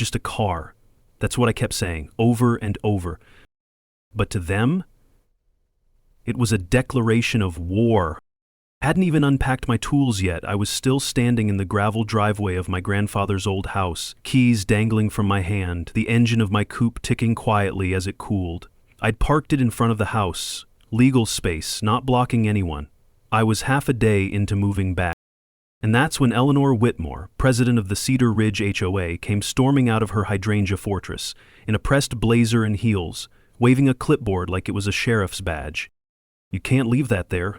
just a car. That's what I kept saying, over and over. But to them, it was a declaration of war. I hadn't even unpacked my tools yet. I was still standing in the gravel driveway of my grandfather's old house, keys dangling from my hand, the engine of my coupe ticking quietly as it cooled. I'd parked it in front of the house, legal space, not blocking anyone. I was half a day into moving back. And that's when Eleanor Whitmore, president of the Cedar Ridge HOA, came storming out of her hydrangea fortress, in a pressed blazer and heels, waving a clipboard like it was a sheriff's badge. "You can't leave that there."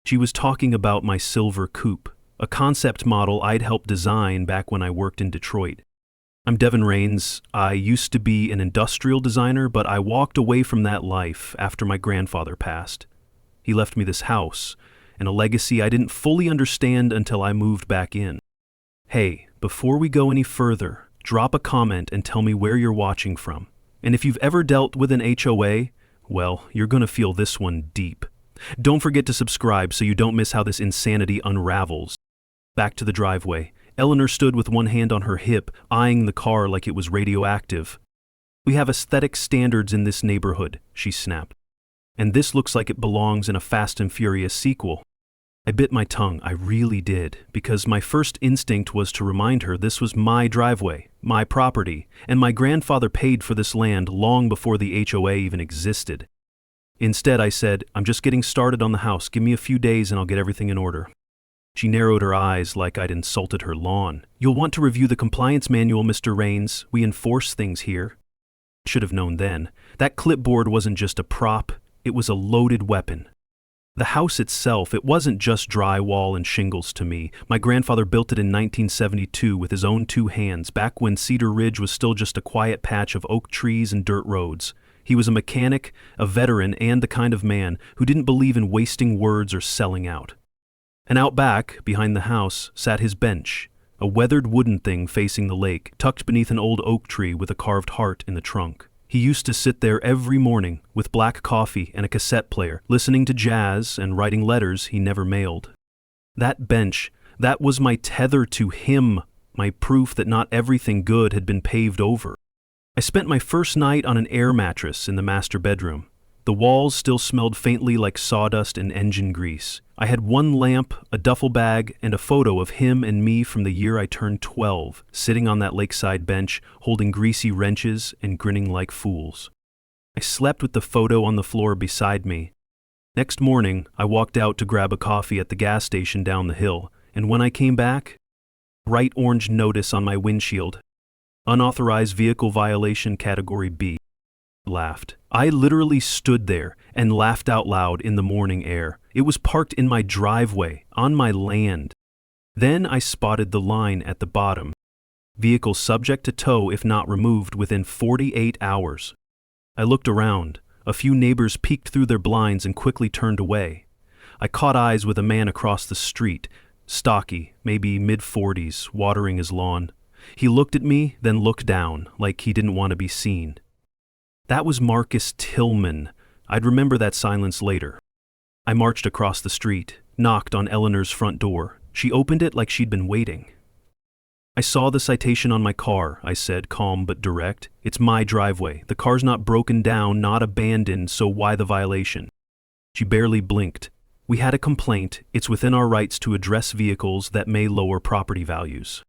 She was talking about my silver coupe, a concept model I'd helped design back when I worked in Detroit. "I'm Devin Rains. I used to be an industrial designer, but I walked away from that life after my grandfather passed. He left me this house, and a legacy I didn't fully understand until I moved back in. Hey, before we go any further, drop a comment and tell me where you're watching from. And if you've ever dealt with an HOA, well, you're gonna feel this one deep. Don't forget to subscribe so you don't miss how this insanity unravels." Back to the driveway. Eleanor stood with one hand on her hip, eyeing the car like it was radioactive. "We have aesthetic standards in this neighborhood," she snapped. "And this looks like it belongs in a Fast and Furious sequel." I bit my tongue, I really did, because my first instinct was to remind her this was my driveway, my property, and my grandfather paid for this land long before the HOA even existed. Instead, I said, "I'm just getting started on the house. Give me a few days and I'll get everything in order." She narrowed her eyes like I'd insulted her lawn. "You'll want to review the compliance manual, Mr. Rains. We enforce things here." Should have known then. That clipboard wasn't just a prop, it was a loaded weapon. The house itself, it wasn't just drywall and shingles to me. My grandfather built it in 1972 with his own two hands, back when Cedar Ridge was still just a quiet patch of oak trees and dirt roads. He was a mechanic, a veteran, and the kind of man who didn't believe in wasting words or selling out. And out back, behind the house, sat his bench, a weathered wooden thing facing the lake, tucked beneath an old oak tree with a carved heart in the trunk. He used to sit there every morning with black coffee and a cassette player, listening to jazz and writing letters he never mailed. That bench, that was my tether to him, my proof that not everything good had been paved over. I spent my first night on an air mattress in the master bedroom. The walls still smelled faintly like sawdust and engine grease. I had one lamp, a duffel bag, and a photo of him and me from the year I turned 12, sitting on that lakeside bench, holding greasy wrenches and grinning like fools. I slept with the photo on the floor beside me. Next morning, I walked out to grab a coffee at the gas station down the hill, and when I came back, bright orange notice on my windshield. Unauthorized vehicle violation category B. Laughed. I literally stood there and laughed out loud in the morning air. It was parked in my driveway, on my land. Then I spotted the line at the bottom. Vehicle subject to tow if not removed within 48 hours. I looked around. A few neighbors peeked through their blinds and quickly turned away. I caught eyes with a man across the street, stocky, maybe mid-40s, watering his lawn. He looked at me, then looked down, like he didn't want to be seen. That was Marcus Tillman. I'd remember that silence later. I marched across the street, knocked on Eleanor's front door. She opened it like she'd been waiting. "I saw the citation on my car," I said, calm but direct. "It's my driveway. The car's not broken down, not abandoned, so why the violation?" She barely blinked. "We had a complaint. It's within our rights to address vehicles that may lower property values."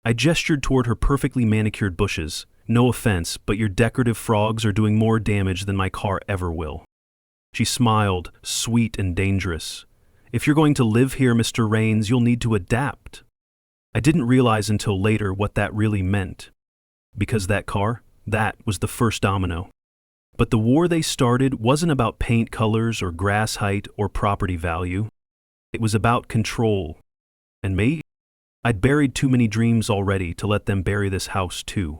I gestured toward her perfectly manicured bushes. "No offense, but your decorative frogs are doing more damage than my car ever will." She smiled, sweet and dangerous. "If you're going to live here, Mr. Rains, you'll need to adapt." I didn't realize until later what that really meant. Because that car, that was the first domino. But the war they started wasn't about paint colors or grass height or property value. It was about control. And me? I'd buried too many dreams already to let them bury this house too.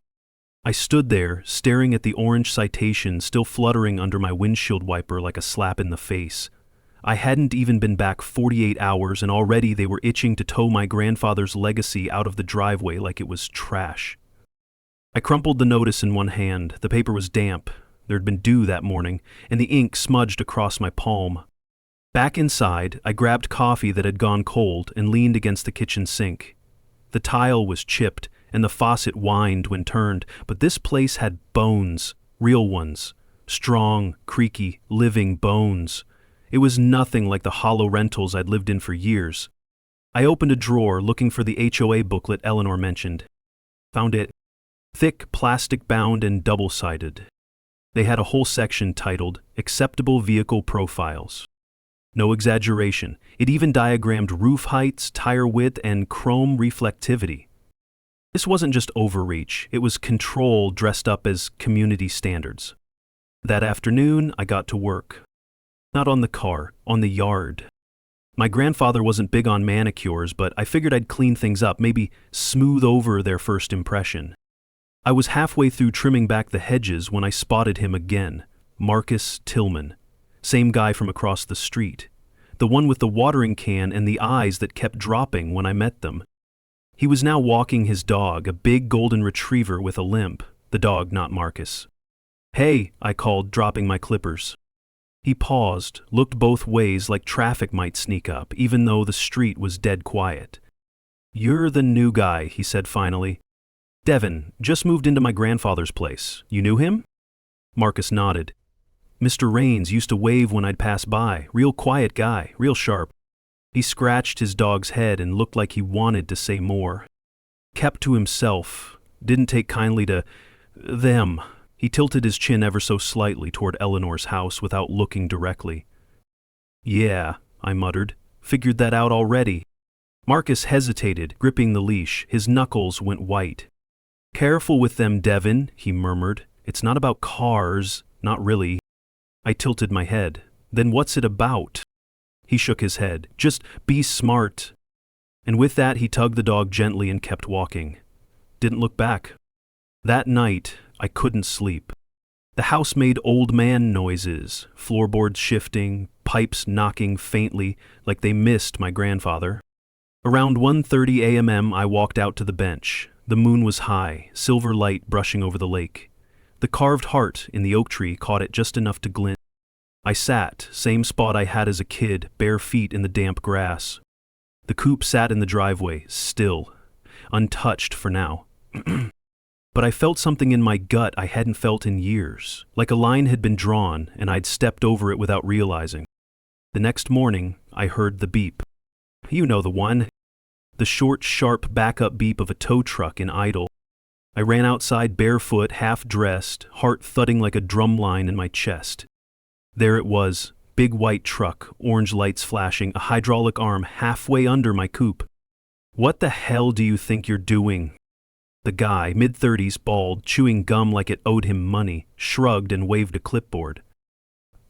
I stood there, staring at the orange citation still fluttering under my windshield wiper like a slap in the face. I hadn't even been back 48 hours and already they were itching to tow my grandfather's legacy out of the driveway like it was trash. I crumpled the notice in one hand. The paper was damp. There'd been dew that morning, and the ink smudged across my palm. Back inside, I grabbed coffee that had gone cold and leaned against the kitchen sink. The tile was chipped, and the faucet whined when turned, but this place had bones, real ones. Strong, creaky, living bones. It was nothing like the hollow rentals I'd lived in for years. I opened a drawer looking for the HOA booklet Eleanor mentioned. Found it. Thick, plastic-bound and double-sided. They had a whole section titled Acceptable Vehicle Profiles. No exaggeration, it even diagrammed roof heights, tire width, and chrome reflectivity. This wasn't just overreach, it was control dressed up as community standards. That afternoon, I got to work. Not on the car, on the yard. My grandfather wasn't big on manicures, but I figured I'd clean things up, maybe smooth over their first impression. I was halfway through trimming back the hedges when I spotted him again, Marcus Tillman. Same guy from across the street. The one with the watering can and the eyes that kept dropping when I met them. He was now walking his dog, a big golden retriever with a limp, the dog, not Marcus. "Hey," I called, dropping my clippers. He paused, looked both ways like traffic might sneak up, even though the street was dead quiet. "You're the new guy," he said finally. "Devin, just moved into my grandfather's place. You knew him?" Marcus nodded. "Mr. Raines used to wave when I'd pass by. Real quiet guy, real sharp." He scratched his dog's head and looked like he wanted to say more. Kept to himself, didn't take kindly to them. He tilted his chin ever so slightly toward Eleanor's house without looking directly. "Yeah," I muttered. "Figured that out already." Marcus hesitated, gripping the leash. His knuckles went white. "Careful with them, Devin," he murmured. "It's not about cars, not really." I tilted my head. "Then what's it about?" He shook his head. "Just be smart." And with that he tugged the dog gently and kept walking. Didn't look back. That night, I couldn't sleep. The house made old man noises, floorboards shifting, pipes knocking faintly like they missed my grandfather. Around 1:30 a.m. I walked out to the bench. The moon was high, silver light brushing over the lake. The carved heart in the oak tree caught it just enough to glint. I sat, same spot I had as a kid, bare feet in the damp grass. The coupe sat in the driveway, still, untouched for now. But I felt something in my gut I hadn't felt in years, like a line had been drawn and I'd stepped over it without realizing. The next morning, I heard the beep. You know the one. The short, sharp backup beep of a tow truck in idle. I ran outside barefoot, half-dressed, heart thudding like a drum line in my chest. There it was, big white truck, orange lights flashing, a hydraulic arm halfway under my coupe. "What the hell do you think you're doing?" The guy, mid-30s, bald, chewing gum like it owed him money, shrugged and waved a clipboard.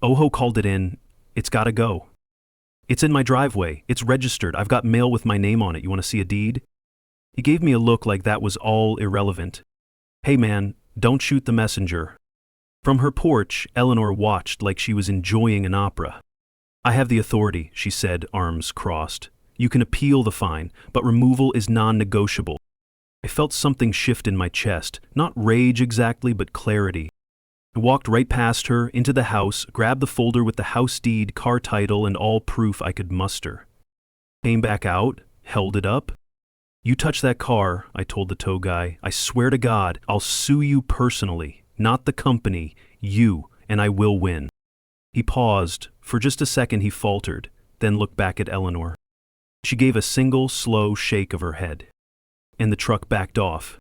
Oho called it in. "It's gotta go." "It's in my driveway. It's registered. I've got mail with my name on it. You want to see a deed?" He gave me a look like that was all irrelevant. "Hey man, don't shoot the messenger." From her porch, Eleanor watched like she was enjoying an opera. "I have the authority," she said, arms crossed. "You can appeal the fine, but removal is non-negotiable." I felt something shift in my chest, not rage exactly, but clarity. I walked right past her, into the house, grabbed the folder with the house deed, car title, and all proof I could muster. Came back out, held it up. "You touch that car," I told the tow guy, "I swear to God, I'll sue you personally. Not the company, you, and I will win." He paused. For just a second he faltered, then looked back at Eleanor. She gave a single, slow shake of her head. And the truck backed off.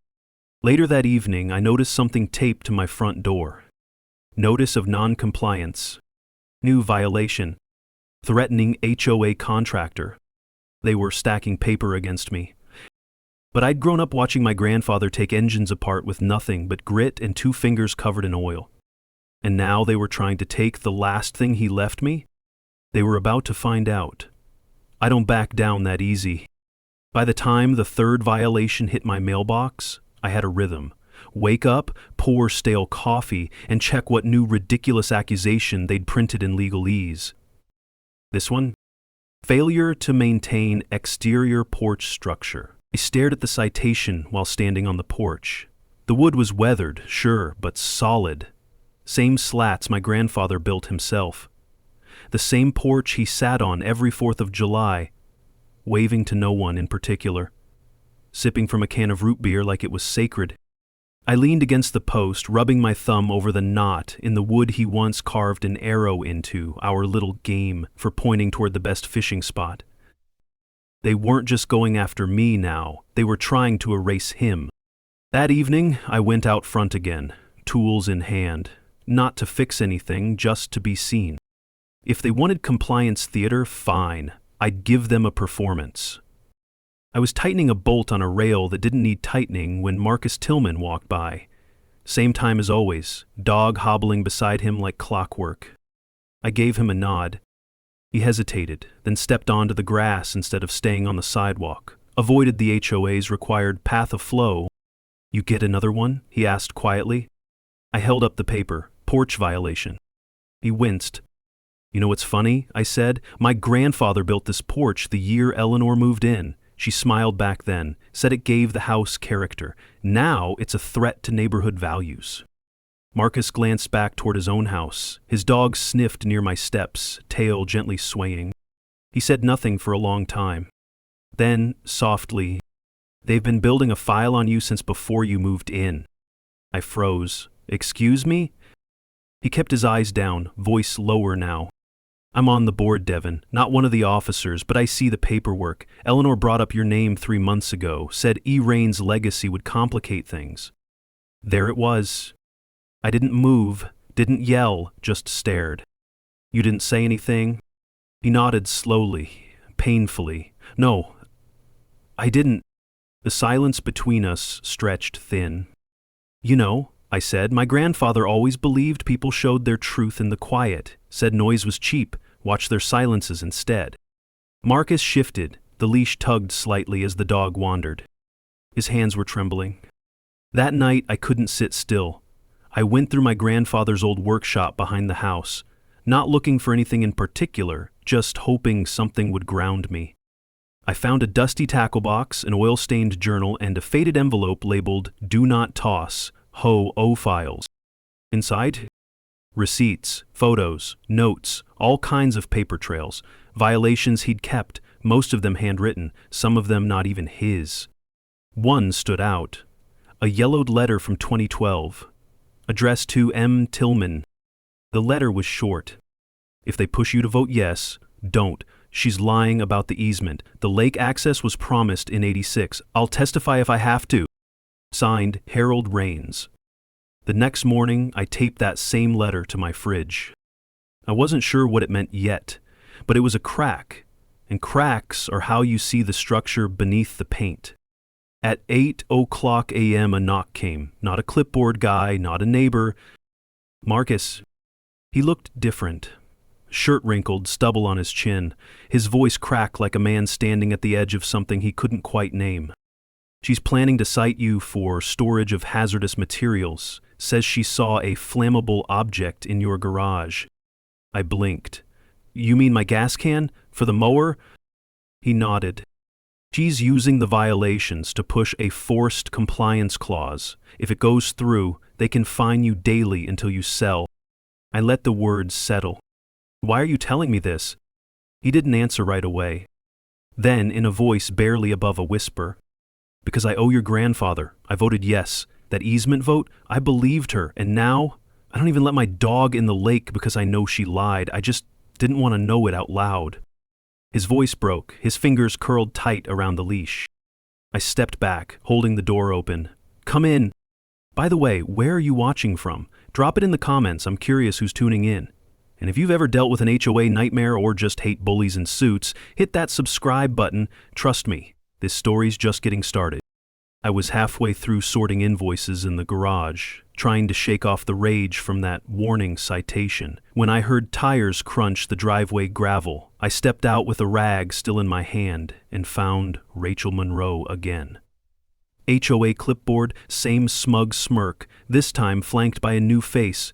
Later that evening, I noticed something taped to my front door. Notice of non-compliance. New violation. Threatening HOA contractor. They were stacking paper against me. But I'd grown up watching my grandfather take engines apart with nothing but grit and 2 fingers covered in oil. And now they were trying to take the last thing he left me? They were about to find out. I don't back down that easy. By the time the 3rd violation hit my mailbox, I had a rhythm. Wake up, pour stale coffee, and check what new ridiculous accusation they'd printed in legalese. This one? Failure to maintain exterior porch structure. I stared at the citation while standing on the porch. The wood was weathered, sure, but solid. Same slats my grandfather built himself. The same porch he sat on every 4th of July, waving to no one in particular. sipping from a can of root beer like it was sacred. I leaned against the post, rubbing my thumb over the knot in the wood he once carved an arrow into, our little game for pointing toward the best fishing spot. They weren't just going after me now, they were trying to erase him. That evening, I went out front again, tools in hand, not to fix anything, just to be seen. If they wanted compliance theater, fine, I'd give them a performance. I was tightening a bolt on a rail that didn't need tightening when Marcus Tillman walked by. Same time as always, dog hobbling beside him like clockwork. I gave him a nod. He hesitated, then stepped onto the grass instead of staying on the sidewalk, avoided the HOA's required path of flow. "You get another one?" he asked quietly. I held up the paper, porch violation. He winced. "You know what's funny?" I said. "My grandfather built this porch the year Eleanor moved in." She smiled back then, said it gave the house character. Now it's a threat to neighborhood values. Marcus glanced back toward his own house. His dog sniffed near my steps, tail gently swaying. He said nothing for a long time. Then, softly, "They've been building a file on you since before you moved in." I froze. "Excuse me?" He kept his eyes down, voice lower now. "I'm on the board, Devin, not one of the officers, but I see the paperwork. Eleanor brought up your name 3 months ago, said E-Rain's legacy would complicate things." There it was. I didn't move, didn't yell, just stared. "You didn't say anything?" He nodded slowly, painfully. "No, I didn't." The silence between us stretched thin. "You know," I said, "my grandfather always believed people showed their truth in the quiet, said noise was cheap, watch their silences instead." Marcus shifted, the leash tugged slightly as the dog wandered. His hands were trembling. That night I couldn't sit still. I went through my grandfather's old workshop behind the house, not looking for anything in particular, just hoping something would ground me. I found a dusty tackle box, an oil-stained journal, and a faded envelope labeled "Do Not Toss, HOA files." Inside, receipts, photos, notes, all kinds of paper trails, violations he'd kept, most of them handwritten, some of them not even his. One stood out. A yellowed letter from 2012. Addressed to M. Tillman. The letter was short. "If they push you to vote yes, don't. She's lying about the easement. The lake access was promised in '86. I'll testify if I have to." Signed, Harold Raines. The next morning, I taped that same letter to my fridge. I wasn't sure what it meant yet, but it was a crack, and cracks are how you see the structure beneath the paint. At 8:00 a.m. a knock came, not a clipboard guy, not a neighbor. Marcus. He looked different. Shirt wrinkled, stubble on his chin. His voice cracked like a man standing at the edge of something he couldn't quite name. "She's planning to cite you for storage of hazardous materials. Says she saw a flammable object in your garage." I blinked. "You mean my gas can? For the mower?" He nodded. "She's using the violations to push a forced compliance clause. If it goes through, they can fine you daily until you sell." I let the words settle. "Why are you telling me this?" He didn't answer right away. Then, in a voice barely above a whisper, "Because I owe your grandfather. I voted yes. That easement vote, I believed her, and now I don't even let my dog in the lake because I know she lied. I just didn't want to know it out loud." His voice broke, his fingers curled tight around the leash. I stepped back, holding the door open. "Come in. By the way, where are you watching from? Drop it in the comments, I'm curious who's tuning in. And if you've ever dealt with an HOA nightmare or just hate bullies in suits, hit that subscribe button. Trust me, this story's just getting started." I was halfway through sorting invoices in the garage, trying to shake off the rage from that warning citation, when I heard tires crunch the driveway gravel. I stepped out with a rag still in my hand and found Rachel Monroe again. HOA clipboard, same smug smirk, this time flanked by a new face.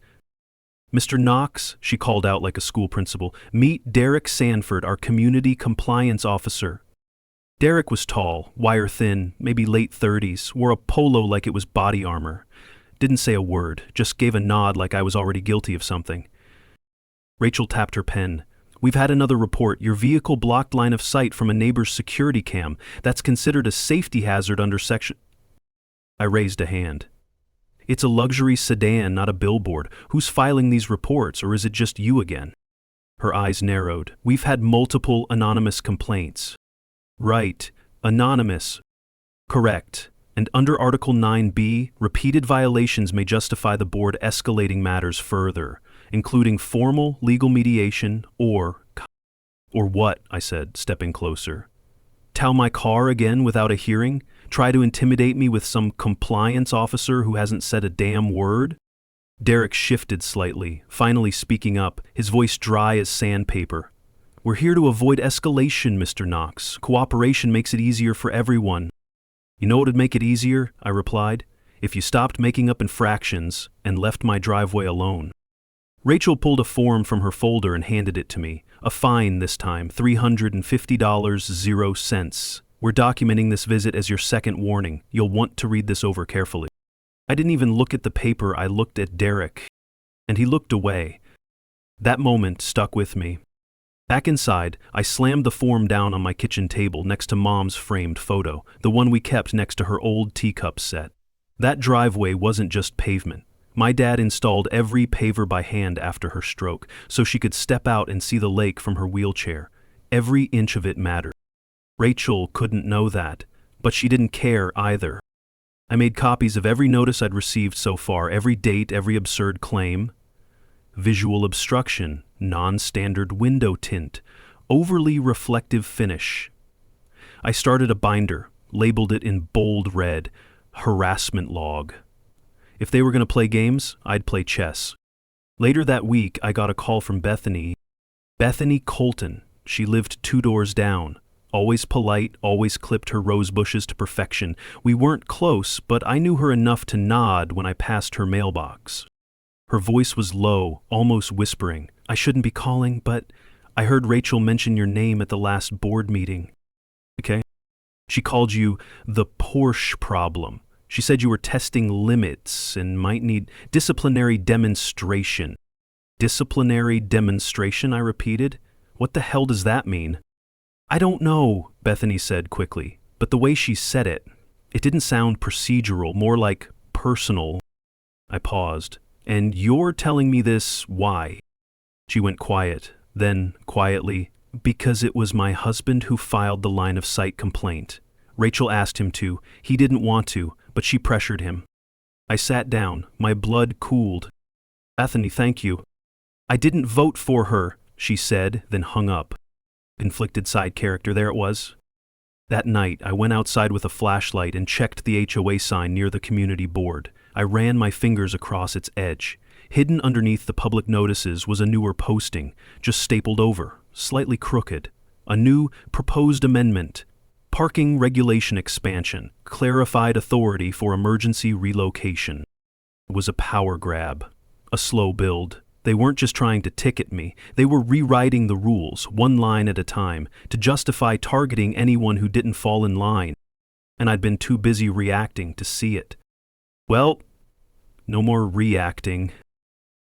"Mr. Knox," she called out like a school principal, "meet Derek Sanford, our community compliance officer." Derek was tall, wire-thin, maybe late 30s, wore a polo like it was body armor. Didn't say a word, just gave a nod like I was already guilty of something. Rachel tapped her pen. We've had another report. Your vehicle blocked line of sight from a neighbor's security cam. That's considered a safety hazard under section... I raised a hand. It's a luxury sedan, not a billboard. Who's filing these reports, or is it just you again? Her eyes narrowed. We've had multiple anonymous complaints. Right. Anonymous. Correct. And under Article 9b, repeated violations may justify the board escalating matters further, including formal legal mediation or what, I said, stepping closer. Tow my car again without a hearing? Try to intimidate me with some compliance officer who hasn't said a damn word? Derek shifted slightly, finally speaking up, his voice dry as sandpaper. We're here to avoid escalation, Mr. Knox. Cooperation makes it easier for everyone. You know what would make it easier? I replied. If you stopped making up infractions and left my driveway alone. Rachel pulled a form from her folder and handed it to me. A fine this time, $350.00. We're documenting this visit as your second warning. You'll want to read this over carefully. I didn't even look at the paper. I looked at Derek, and he looked away. That moment stuck with me. Back inside, I slammed the form down on my kitchen table next to Mom's framed photo, the one we kept next to her old teacup set. That driveway wasn't just pavement. My dad installed every paver by hand after her stroke, so she could step out and see the lake from her wheelchair. Every inch of it mattered. Rachel couldn't know that, but she didn't care either. I made copies of every notice I'd received so far, every date, every absurd claim. Visual obstruction, non-standard window tint, overly reflective finish. I started a binder, labeled it in bold red, harassment log. If they were going to play games, I'd play chess. Later that week, I got a call from Bethany. Bethany Colton. She lived 2 doors down. Always polite, always clipped her rose bushes to perfection. We weren't close, but I knew her enough to nod when I passed her mailbox. Her voice was low, almost whispering. I shouldn't be calling, but I heard Rachel mention your name at the last board meeting. Okay? She called you the Porsche problem. She said you were testing limits and might need disciplinary demonstration. Disciplinary demonstration, I repeated. What the hell does that mean? I don't know, Bethany said quickly, but the way she said it didn't sound procedural, more like personal. I paused. And you're telling me this, why? She went quiet, then quietly, because it was my husband who filed the line of sight complaint. Rachel asked him to. He didn't want to, but she pressured him. I sat down, my blood cooled. Bethany, thank you. I didn't vote for her, she said, then hung up. Inflicted side character, there it was. That night, I went outside with a flashlight and checked the HOA sign near the community board. I ran my fingers across its edge. Hidden underneath the public notices was a newer posting, just stapled over, slightly crooked. A new proposed amendment. Parking regulation expansion. Clarified authority for emergency relocation. It was a power grab. A slow build. They weren't just trying to ticket me. They were rewriting the rules, one line at a time, to justify targeting anyone who didn't fall in line. And I'd been too busy reacting to see it. Well, no more reacting.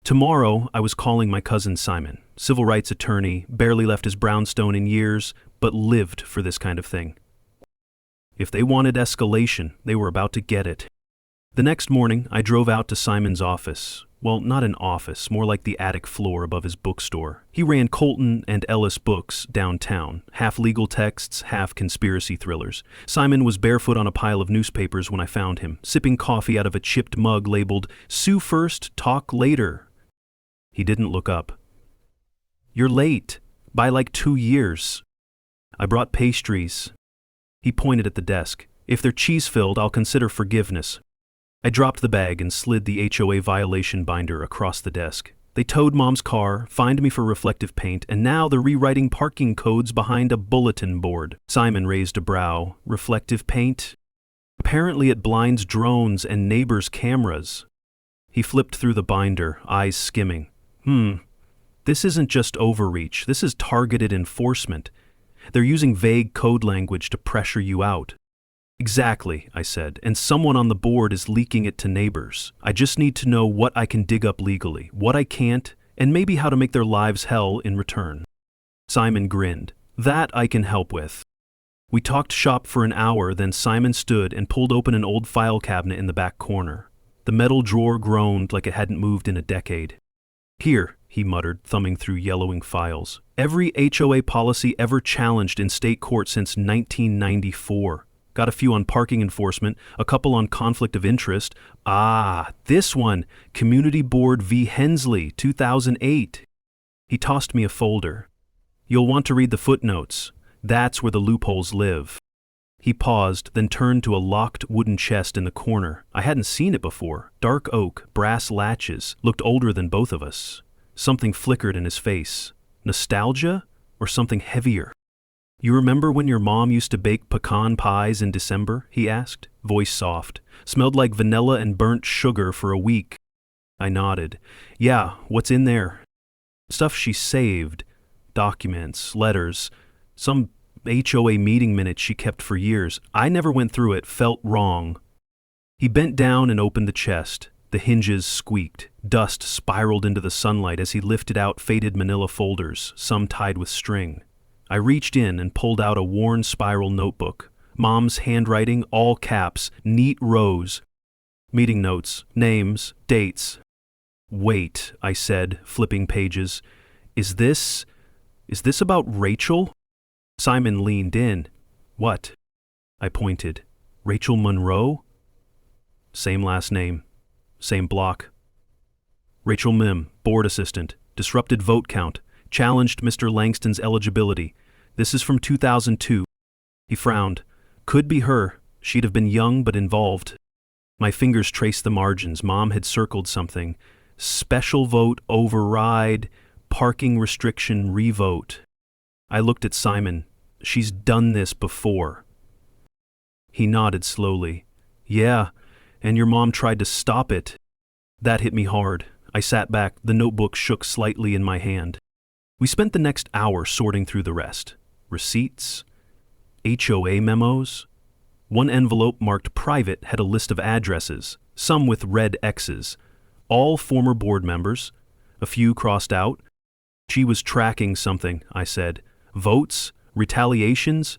Tomorrow, I was calling my cousin Simon, civil rights attorney, barely left his brownstone in years, but lived for this kind of thing. If they wanted escalation, they were about to get it. The next morning, I drove out to Simon's office. Well, not an office, more like the attic floor above his bookstore. He ran Colton and Ellis Books downtown, half legal texts, half conspiracy thrillers. Simon was barefoot on a pile of newspapers when I found him, sipping coffee out of a chipped mug labeled, "Sue first, talk later." He didn't look up. "You're late, by like 2 years. I brought pastries." He pointed at the desk. "If they're cheese-filled, I'll consider forgiveness." I dropped the bag and slid the HOA violation binder across the desk. They towed Mom's car, fined me for reflective paint, and now they're rewriting parking codes behind a bulletin board. Simon raised a brow. Reflective paint? Apparently it blinds drones and neighbors' cameras. He flipped through the binder, eyes skimming. This isn't just overreach, this is targeted enforcement. They're using vague code language to pressure you out. Exactly, I said, and someone on the board is leaking it to neighbors. I just need to know what I can dig up legally, what I can't, and maybe how to make their lives hell in return. Simon grinned. That I can help with. We talked shop for an hour, then Simon stood and pulled open an old file cabinet in the back corner. The metal drawer groaned like it hadn't moved in a decade. Here, he muttered, thumbing through yellowing files. Every HOA policy ever challenged in state court since 1994. Got a few on parking enforcement, a couple on conflict of interest. This one, Community Board v. Hensley, 2008. He tossed me a folder. You'll want to read the footnotes. That's where the loopholes live. He paused, then turned to a locked wooden chest in the corner. I hadn't seen it before. Dark oak, brass latches, looked older than both of us. Something flickered in his face. Nostalgia? Or something heavier? You remember when your mom used to bake pecan pies in December? He asked, voice soft. Smelled like vanilla and burnt sugar for a week. I nodded. Yeah, what's in there? Stuff she saved. Documents, letters, some HOA meeting minutes she kept for years. I never went through it, felt wrong. He bent down and opened the chest. The hinges squeaked. Dust spiraled into the sunlight as he lifted out faded manila folders, some tied with string. I reached in and pulled out a worn spiral notebook. Mom's handwriting, all caps, neat rows. Meeting notes, names, dates. Wait, I said, flipping pages. Is this about Rachel? Simon leaned in. What? I pointed. Rachel Monroe? Same last name. Same block. Rachel Mim, board assistant. Disrupted vote count. Challenged Mr. Langston's eligibility. This is from 2002. He frowned. Could be her. She'd have been young but involved. My fingers traced the margins. Mom had circled something. Special vote override. Parking restriction revote. I looked at Simon. She's done this before. He nodded slowly. Yeah, and your mom tried to stop it. That hit me hard. I sat back, the notebook shook slightly in my hand. We spent the next hour sorting through the rest. Receipts, HOA memos. One envelope marked private had a list of addresses, some with red X's. All former board members. A few crossed out. She was tracking something, I said. Votes? Retaliations?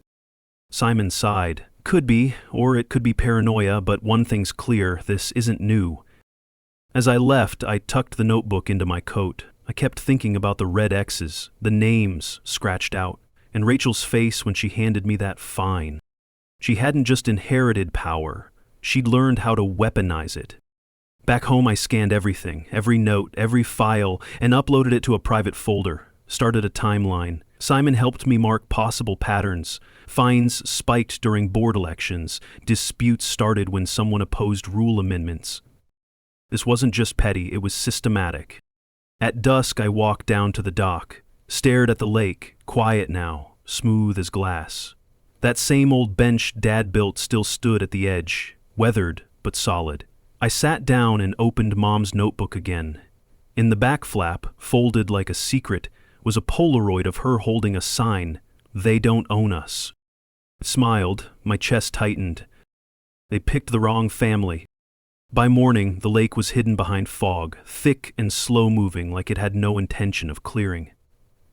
Simon sighed. Could be, or it could be paranoia, but one thing's clear, this isn't new. As I left, I tucked the notebook into my coat. I kept thinking about the red X's, the names scratched out, and Rachel's face when she handed me that fine. She hadn't just inherited power, she'd learned how to weaponize it. Back home I scanned everything, every note, every file, and uploaded it to a private folder. Started a timeline. Simon helped me mark possible patterns. Fines spiked during board elections. Disputes started when someone opposed rule amendments. This wasn't just petty, it was systematic. At dusk I walked down to the dock, stared at the lake, quiet now, smooth as glass. That same old bench Dad built still stood at the edge, weathered but solid. I sat down and opened Mom's notebook again. In the back flap, folded like a secret, was a Polaroid of her holding a sign, "They don't own us." I smiled, my chest tightened. They picked the wrong family. By morning, the lake was hidden behind fog, thick and slow-moving like it had no intention of clearing.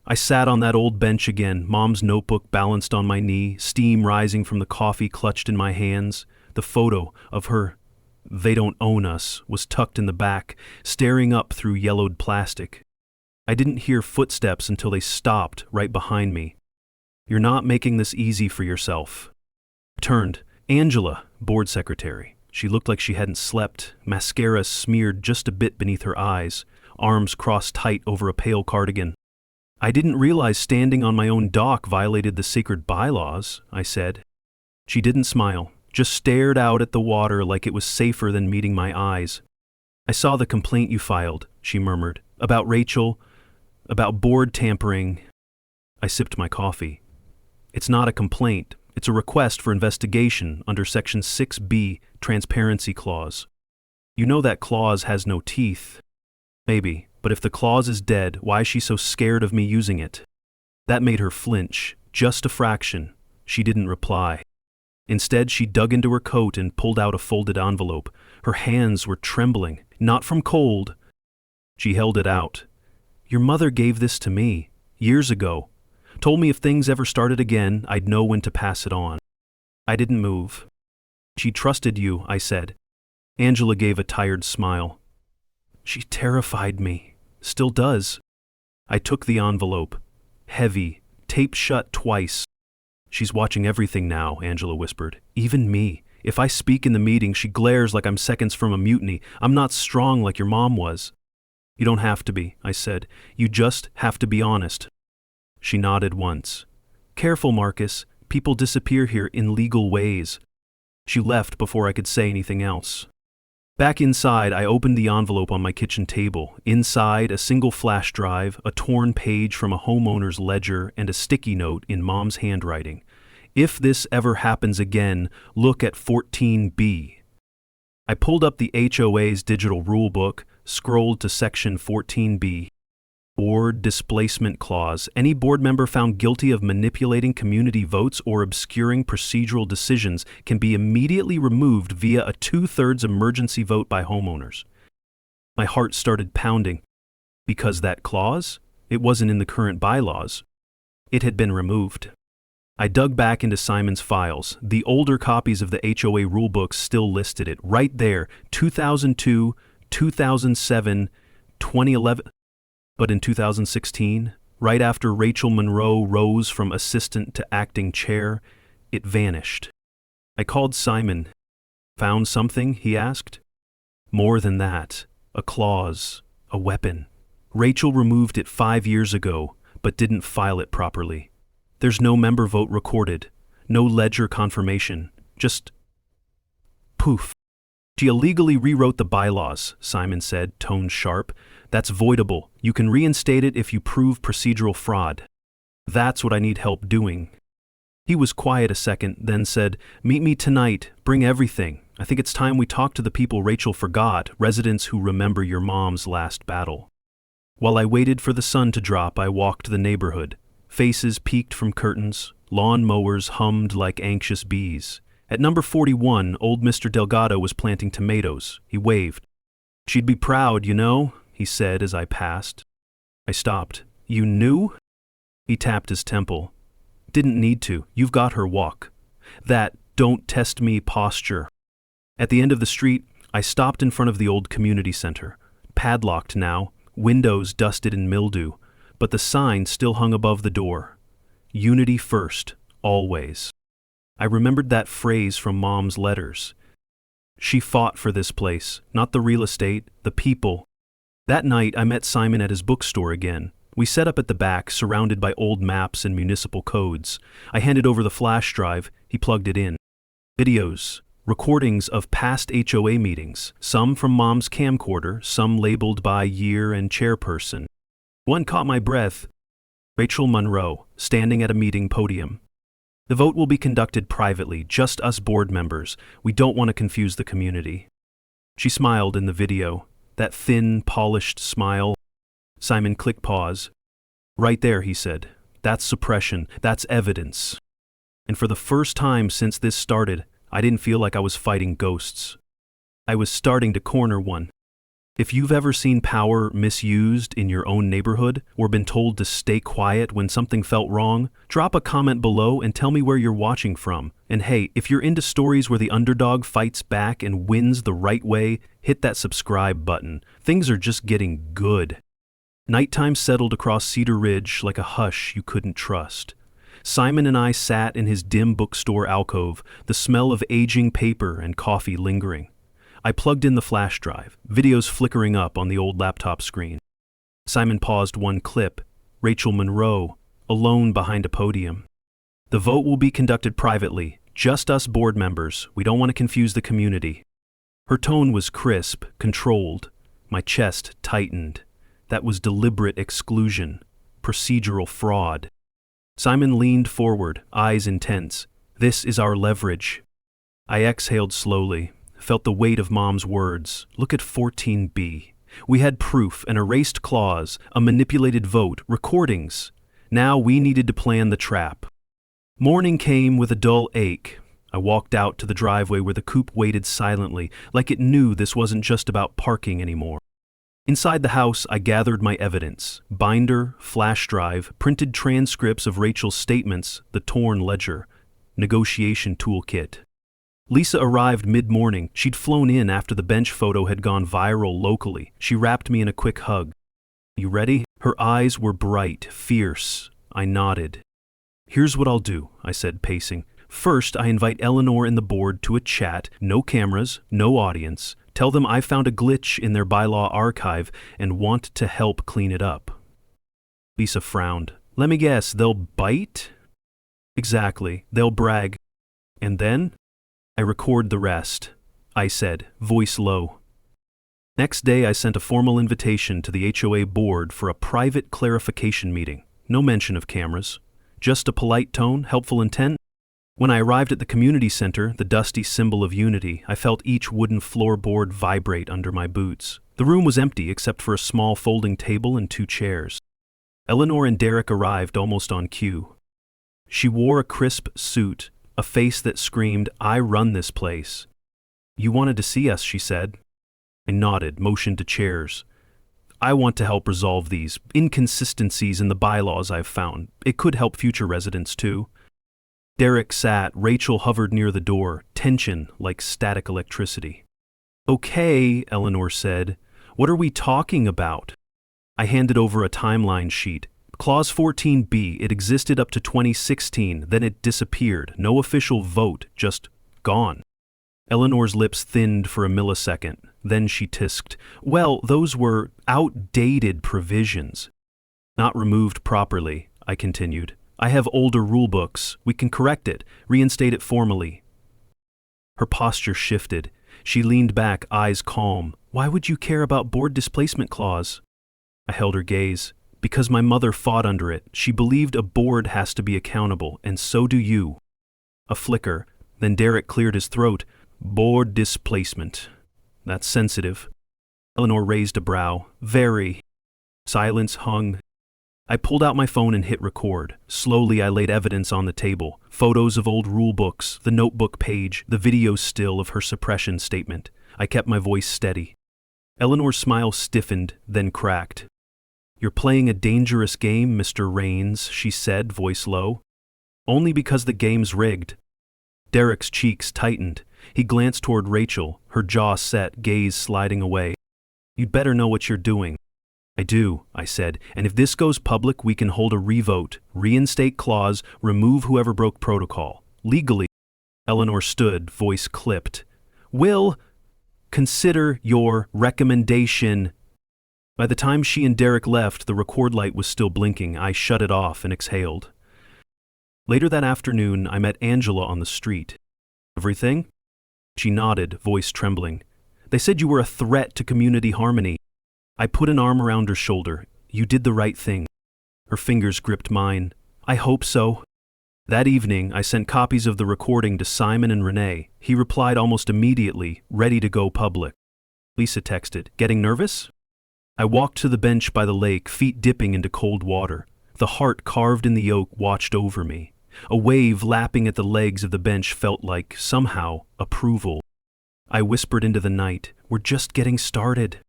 I sat on that old bench again, Mom's notebook balanced on my knee, steam rising from the coffee clutched in my hands. The photo of her, "They don't own us," was tucked in the back, staring up through yellowed plastic. I didn't hear footsteps until they stopped right behind me. "You're not making this easy for yourself." I turned. Angela, board secretary. She looked like she hadn't slept, mascara smeared just a bit beneath her eyes, arms crossed tight over a pale cardigan. "I didn't realize standing on my own dock violated the sacred bylaws," I said. She didn't smile, just stared out at the water like it was safer than meeting my eyes. "I saw the complaint you filed," she murmured, "about Rachel, about board tampering." I sipped my coffee. "It's not a complaint. It's a request for investigation under Section 6B, Transparency Clause. You know that clause has no teeth." "Maybe, but if the clause is dead, why is she so scared of me using it?" That made her flinch, just a fraction. She didn't reply. Instead, she dug into her coat and pulled out a folded envelope. Her hands were trembling, not from cold. She held it out. "Your mother gave this to me, years ago. Told me if things ever started again, I'd know when to pass it on. I didn't move. She trusted you, I said. Angela gave a tired smile. She terrified me. Still does. I took the envelope. Heavy, taped shut twice. She's watching everything now, Angela whispered. Even me. If I speak in the meeting, she glares like I'm seconds from a mutiny. I'm not strong like your mom was. You don't have to be, I said. You just have to be honest. She nodded once. Careful, Marcus. People disappear here in legal ways. She left before I could say anything else. Back inside, I opened the envelope on my kitchen table. Inside, a single flash drive, a torn page from a homeowner's ledger, and a sticky note in Mom's handwriting. If this ever happens again, look at 14B. I pulled up the HOA's digital rulebook, scrolled to section 14B. Board displacement clause. Any board member found guilty of manipulating community votes or obscuring procedural decisions can be immediately removed via a 2/3 emergency vote by homeowners. My heart started pounding. Because that clause? It wasn't in the current bylaws. It had been removed. I dug back into Simon's files. The older copies of the HOA rulebooks still listed it. Right there, 2002, 2007, 2011... But in 2016, right after Rachel Monroe rose from assistant to acting chair, it vanished. I called Simon. Found something, he asked. More than that. A clause. A weapon. Rachel removed it 5 years ago, but didn't file it properly. There's no member vote recorded. No ledger confirmation. Just... poof. She illegally rewrote the bylaws, Simon said, tone sharp. That's voidable. You can reinstate it if you prove procedural fraud. That's what I need help doing. He was quiet a second, then said, Meet me tonight. Bring everything. I think it's time we talk to the people Rachel forgot, residents who remember your mom's last battle. While I waited for the sun to drop, I walked the neighborhood. Faces peeked from curtains. Lawn mowers hummed like anxious bees. At number 41, old Mr. Delgado was planting tomatoes. He waved. She'd be proud, you know, he said as I passed. I stopped. You knew? He tapped his temple. Didn't need to. You've got her walk. That don't test me posture. At the end of the street, I stopped in front of the old community center. Padlocked now, windows dusted in mildew, but the sign still hung above the door. Unity first, always. I remembered that phrase from Mom's letters. She fought for this place, not the real estate, the people. That night, I met Simon at his bookstore again. We set up at the back, surrounded by old maps and municipal codes. I handed over the flash drive. He plugged it in. Videos, recordings of past HOA meetings, some from Mom's camcorder, some labeled by year and chairperson. One caught my breath. Rachel Monroe, standing at a meeting podium. The vote will be conducted privately, just us board members. We don't want to confuse the community. She smiled in the video, that thin, polished smile. Simon clicked pause. Right there, he said. That's suppression. That's evidence. And for the first time since this started, I didn't feel like I was fighting ghosts. I was starting to corner one. If you've ever seen power misused in your own neighborhood or been told to stay quiet when something felt wrong, drop a comment below and tell me where you're watching from. And hey, if you're into stories where the underdog fights back and wins the right way, hit that subscribe button. Things are just getting good. Nighttime settled across Cedar Ridge like a hush you couldn't trust. Simon and I sat in his dim bookstore alcove, the smell of aging paper and coffee lingering. I plugged in the flash drive, videos flickering up on the old laptop screen. Simon paused one clip, Rachel Monroe, alone behind a podium. The vote will be conducted privately, just us board members. We don't want to confuse the community. Her tone was crisp, controlled. My chest tightened. That was deliberate exclusion, procedural fraud. Simon leaned forward, eyes intense. This is our leverage. I exhaled slowly. Felt the weight of Mom's words. Look at 14B. We had proof, an erased clause, a manipulated vote, recordings. Now we needed to plan the trap. Morning came with a dull ache. I walked out to the driveway where the coupe waited silently, like it knew this wasn't just about parking anymore. Inside the house, I gathered my evidence: binder, flash drive, printed transcripts of Rachel's statements, the torn ledger, negotiation toolkit. Lisa arrived mid-morning. She'd flown in after the bench photo had gone viral locally. She wrapped me in a quick hug. "You ready?" Her eyes were bright, fierce. I nodded. "Here's what I'll do," I said, pacing. "First, I invite Eleanor and the board to a chat, no cameras, no audience. Tell them I found a glitch in their bylaw archive and want to help clean it up." Lisa frowned. "Let me guess, they'll bite?" "Exactly. They'll brag. And then?" "I record the rest," I said, voice low. Next day, I sent a formal invitation to the HOA board for a private clarification meeting. No mention of cameras. Just a polite tone, helpful intent. When I arrived at the community center, the dusty symbol of unity, I felt each wooden floorboard vibrate under my boots. The room was empty except for a small folding table and 2 chairs. Eleanor and Derek arrived almost on cue. She wore a crisp suit, a face that screamed, "I run this place." "You wanted to see us," she said. I nodded, motioned to chairs. "I want to help resolve these inconsistencies in the bylaws I've found. It could help future residents too." Derek sat, Rachel hovered near the door, tension like static electricity. "Okay," Eleanor said. "What are we talking about?" I handed over a timeline sheet. Clause 14B, it existed up to 2016, then it disappeared. No official vote, just gone. Eleanor's lips thinned for a millisecond. Then she tisked, "Well, those were outdated provisions." "Not removed properly," I continued. "I have older rulebooks. We can correct it, reinstate it formally." Her posture shifted. She leaned back, eyes calm. "Why would you care about board displacement clause?" I held her gaze. "Because my mother fought under it. She believed a board has to be accountable, and so do you." A flicker. Then Derek cleared his throat. "Board displacement. That's sensitive." Eleanor raised a brow. "Very." Silence hung. I pulled out my phone and hit record. Slowly I laid evidence on the table. Photos of old rule books, the notebook page, the video still of her suppression statement. I kept my voice steady. Eleanor's smile stiffened, then cracked. "You're playing a dangerous game, Mr. Rains," she said, voice low. "Only because the game's rigged." Derek's cheeks tightened. He glanced toward Rachel, her jaw set, gaze sliding away. "You'd better know what you're doing." "I do," I said, "and if this goes public, we can hold a revote, reinstate clause, remove whoever broke protocol. Legally." Eleanor stood, voice clipped. "Will consider your recommendation." By the time she and Derek left, the record light was still blinking. I shut it off and exhaled. Later that afternoon, I met Angela on the street. "Everything?" She nodded, voice trembling. "They said you were a threat to community harmony." I put an arm around her shoulder. "You did the right thing." Her fingers gripped mine. "I hope so." That evening, I sent copies of the recording to Simon and Renee. He replied almost immediately, ready to go public. Lisa texted, "Getting nervous?" I walked to the bench by the lake, feet dipping into cold water. The heart carved in the oak watched over me. A wave lapping at the legs of the bench felt like, somehow, approval. I whispered into the night, "We're just getting started."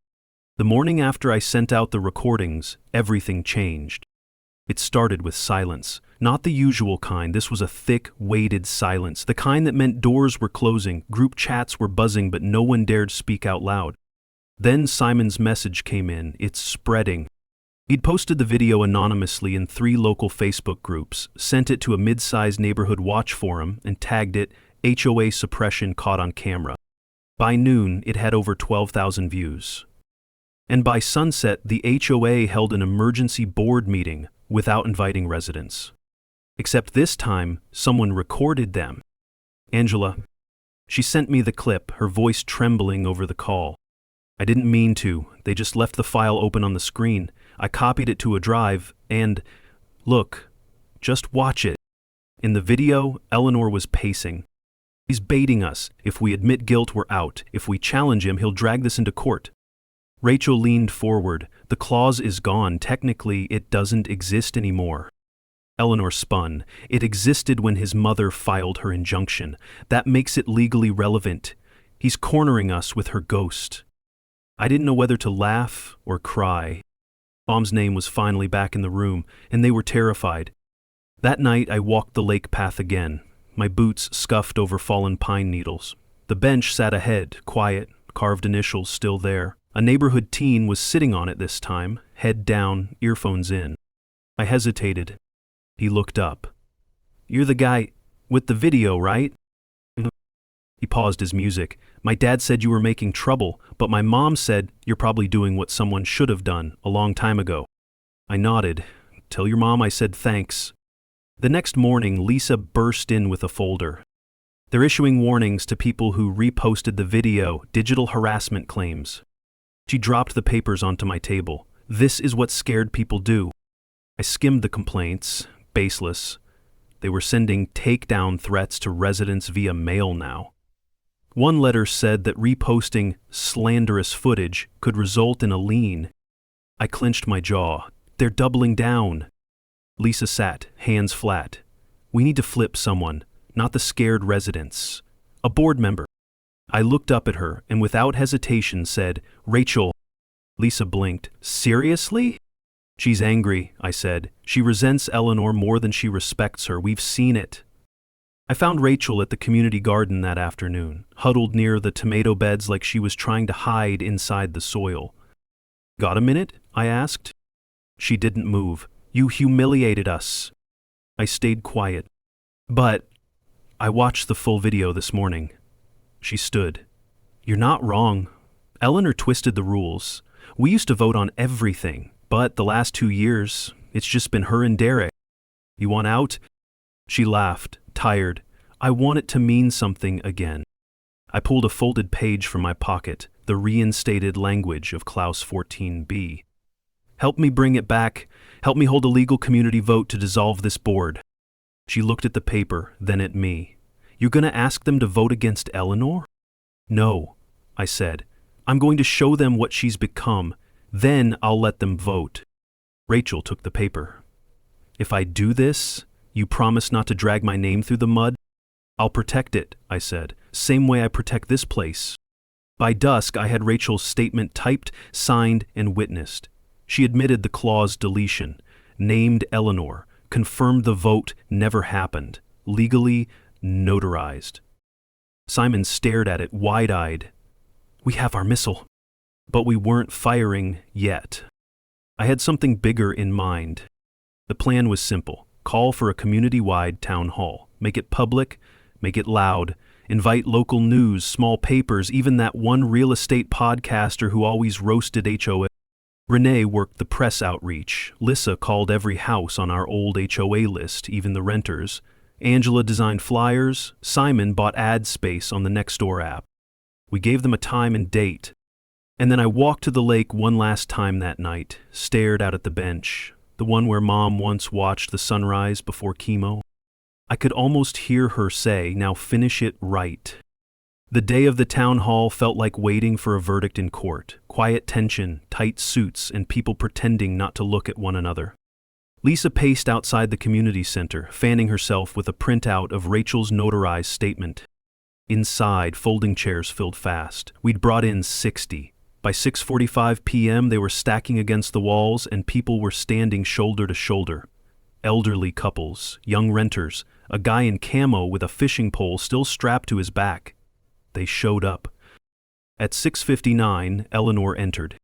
The morning after I sent out the recordings, everything changed. It started with silence. Not the usual kind. This was a thick, weighted silence. The kind that meant doors were closing, group chats were buzzing, but no one dared speak out loud. Then Simon's message came in. It's spreading. He'd posted the video anonymously in 3 local Facebook groups, sent it to a mid-sized neighborhood watch forum, and tagged it, "HOA suppression caught on camera." By noon, it had over 12,000 views. And by sunset, the HOA held an emergency board meeting without inviting residents. Except this time, someone recorded them. Angela. She sent me the clip, her voice trembling over the call. "I didn't mean to. They just left the file open on the screen. I copied it to a drive, and, look, just watch it." In the video, Eleanor was pacing. "He's baiting us. If we admit guilt, we're out. If we challenge him, he'll drag this into court." Rachel leaned forward. "The clause is gone. Technically, it doesn't exist anymore." Eleanor spun. "It existed when his mother filed her injunction. That makes it legally relevant. He's cornering us with her ghost." I didn't know whether to laugh or cry. Mom's name was finally back in the room, and they were terrified. That night I walked the lake path again, my boots scuffed over fallen pine needles. The bench sat ahead, quiet, carved initials still there. A neighborhood teen was sitting on it this time, head down, earphones in. I hesitated. He looked up. "You're the guy with the video, right?" He paused his music. "My dad said you were making trouble, but my mom said you're probably doing what someone should have done a long time ago." I nodded. "Tell your mom I said thanks." The next morning, Lisa burst in with a folder. They're issuing warnings to people who reposted the video, digital harassment claims. She dropped the papers onto my table. "This is what scared people do." I skimmed the complaints, baseless. They were sending takedown threats to residents via mail now. One letter said that reposting slanderous footage could result in a lien. I clenched my jaw. They're doubling down. Lisa sat, hands flat. "We need to flip someone, not the scared residents." A board member. I looked up at her and without hesitation said, "Rachel." Lisa blinked. "Seriously?" "She's angry," I said. "She resents Eleanor more than she respects her. We've seen it." I found Rachel at the community garden that afternoon, huddled near the tomato beds like she was trying to hide inside the soil. "Got a minute?" I asked. She didn't move. "You humiliated us." I stayed quiet. "But I watched the full video this morning." She stood. "You're not wrong. Eleanor twisted the rules. We used to vote on everything, but the last 2 years, it's just been her and Derek. You want out?" She laughed, tired. "I want it to mean something again." I pulled a folded page from my pocket, the reinstated language of Clause 14b. "Help me bring it back. Help me hold a legal community vote to dissolve this board." She looked at the paper, then at me. "You're going to ask them to vote against Eleanor?" "No," I said. "I'm going to show them what she's become. Then I'll let them vote." Rachel took the paper. "If I do this, you promise not to drag my name through the mud?" "I'll protect it," I said, "same way I protect this place." By dusk, I had Rachel's statement typed, signed, and witnessed. She admitted the clause deletion, named Eleanor, confirmed the vote never happened, legally notarized. Simon stared at it wide-eyed. "We have our missile." But we weren't firing yet. I had something bigger in mind. The plan was simple. Call for a community-wide town hall. Make it public, make it loud. Invite local news, small papers, even that one real estate podcaster who always roasted HOA. Renee worked the press outreach. Lissa called every house on our old HOA list, even the renters. Angela designed flyers. Simon bought ad space on the Nextdoor app. We gave them a time and date. And then I walked to the lake one last time that night, stared out at the bench, the one where Mom once watched the sunrise before chemo. I could almost hear her say, "Now finish it right." The day of the town hall felt like waiting for a verdict in court. Quiet tension, tight suits, and people pretending not to look at one another. Lisa paced outside the community center, fanning herself with a printout of Rachel's notarized statement. Inside, folding chairs filled fast. We'd brought in 60. By 6:45 p.m., they were stacking against the walls and people were standing shoulder to shoulder. Elderly couples, young renters, a guy in camo with a fishing pole still strapped to his back. They showed up. At 6:59, Eleanor entered.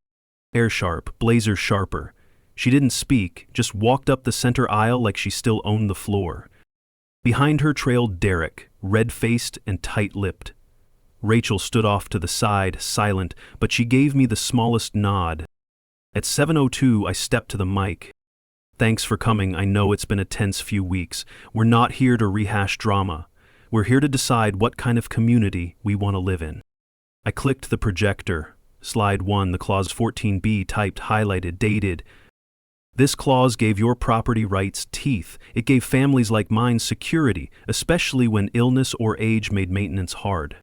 Hair sharp, blazer sharper. She didn't speak, just walked up the center aisle like she still owned the floor. Behind her trailed Derek, red-faced and tight-lipped. Rachel stood off to the side, silent, but she gave me the smallest nod. At 7:02, I stepped to the mic. "Thanks for coming. I know it's been a tense few weeks. We're not here to rehash drama. We're here to decide what kind of community we want to live in." I clicked the projector. Slide 1, the clause 14b, typed, highlighted, dated. This clause gave your property rights teeth. It gave families like mine security, especially when illness or age made maintenance hard.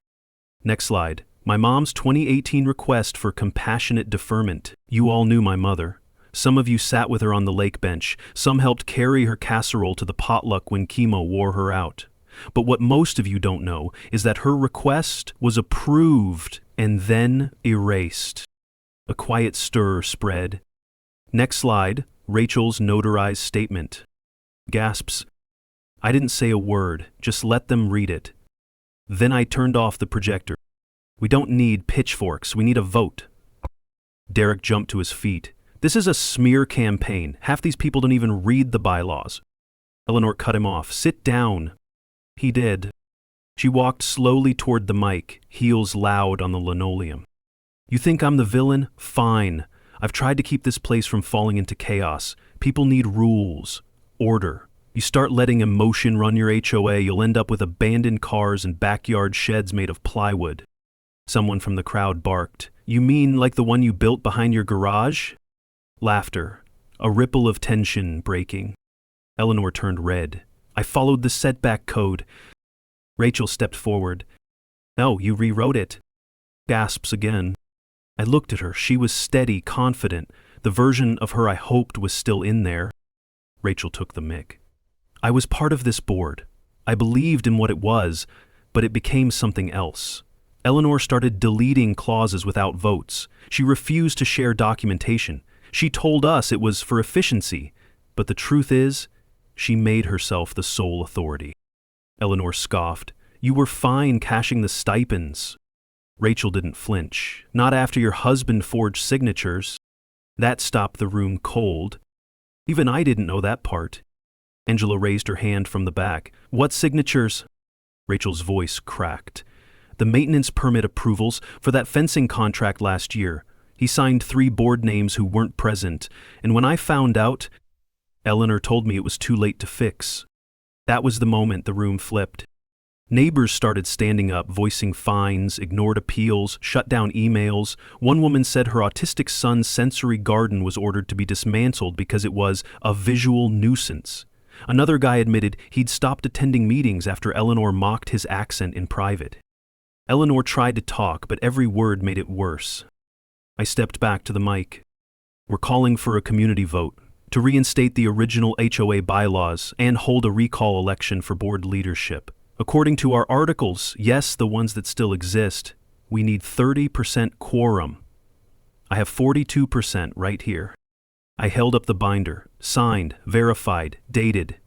Next slide. My mom's 2018 request for compassionate deferment. You all knew my mother. Some of you sat with her on the lake bench. Some helped carry her casserole to the potluck when chemo wore her out. But what most of you don't know is that her request was approved and then erased. A quiet stir spread. Next slide, Rachel's notarized statement. Gasps. I didn't say a word, just let them read it. Then I turned off the projector. We don't need pitchforks, we need a vote. Derek jumped to his feet. This is a smear campaign. Half these people don't even read the bylaws. Eleanor cut him off. Sit down. He did. She walked slowly toward the mic, heels loud on the linoleum. You think I'm the villain? Fine. I've tried to keep this place from falling into chaos. People need rules, order. You start letting emotion run your HOA, you'll end up with abandoned cars and backyard sheds made of plywood. Someone from the crowd barked. You mean like the one you built behind your garage? Laughter, a ripple of tension breaking. Eleanor turned red. I followed the setback code. Rachel stepped forward. No, you rewrote it. Gasps again. I looked at her. She was steady, confident. The version of her I hoped was still in there. Rachel took the mic. I was part of this board. I believed in what it was, but it became something else. Eleanor started deleting clauses without votes. She refused to share documentation. She told us it was for efficiency, but the truth is, she made herself the sole authority. Eleanor scoffed. You were fine cashing the stipends. Rachel didn't flinch. Not after your husband forged signatures. That stopped the room cold. Even I didn't know that part. Angela raised her hand from the back. What signatures? Rachel's voice cracked. The maintenance permit approvals for that fencing contract last year. He signed 3 board names who weren't present, and when I found out, Eleanor told me it was too late to fix. That was the moment the room flipped. Neighbors started standing up, voicing fines, ignored appeals, shut down emails. One woman said her autistic son's sensory garden was ordered to be dismantled because it was a visual nuisance. Another guy admitted he'd stopped attending meetings after Eleanor mocked his accent in private. Eleanor tried to talk, but every word made it worse. I stepped back to the mic. We're calling for a community vote to reinstate the original HOA bylaws and hold a recall election for board leadership. According to our articles, yes, the ones that still exist, we need 30% quorum. I have 42% right here. I held up the binder, signed, verified, dated.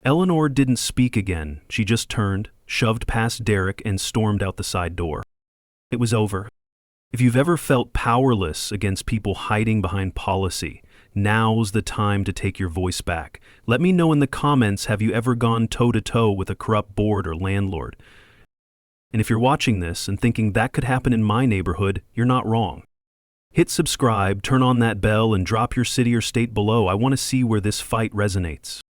Eleanor didn't speak again. She just turned, shoved past Derek, and stormed out the side door. It was over. If you've ever felt powerless against people hiding behind policy, now's the time to take your voice back. Let me know in the comments, have you ever gone toe-to-toe with a corrupt board or landlord? And if you're watching this and thinking that could happen in my neighborhood, you're not wrong. Hit subscribe, turn on that bell, and drop your city or state below. I want to see where this fight resonates.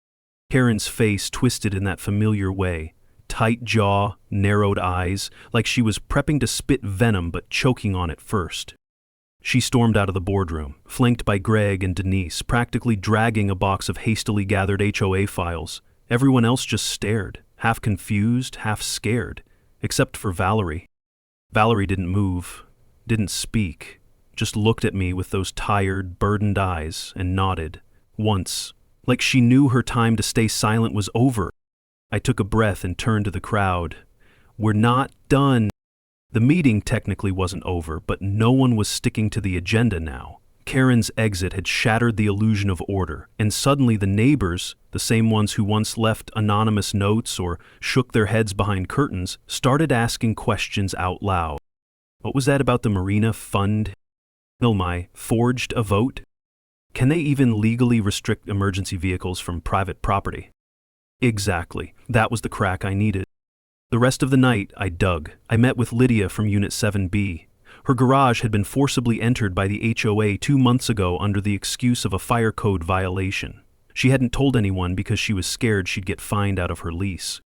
Karen's face twisted in that familiar way. Tight jaw, narrowed eyes, like she was prepping to spit venom but choking on it first. She stormed out of the boardroom, flanked by Greg and Denise, practically dragging a box of hastily gathered HOA files. Everyone else just stared, half confused, half scared, except for Valerie. Valerie didn't move, didn't speak, just looked at me with those tired, burdened eyes and nodded, once, like she knew her time to stay silent was over. I took a breath and turned to the crowd. We're not done. The meeting technically wasn't over, but no one was sticking to the agenda now. Karen's exit had shattered the illusion of order, and suddenly the neighbors, the same ones who once left anonymous notes or shook their heads behind curtains, started asking questions out loud. What was that about the marina fund? Milmai forged a vote? Can they even legally restrict emergency vehicles from private property? Exactly. That was the crack I needed. The rest of the night, I dug. I met with Lydia from Unit 7B. Her garage had been forcibly entered by the HOA 2 months ago under the excuse of a fire code violation. She hadn't told anyone because she was scared she'd get fined out of her lease.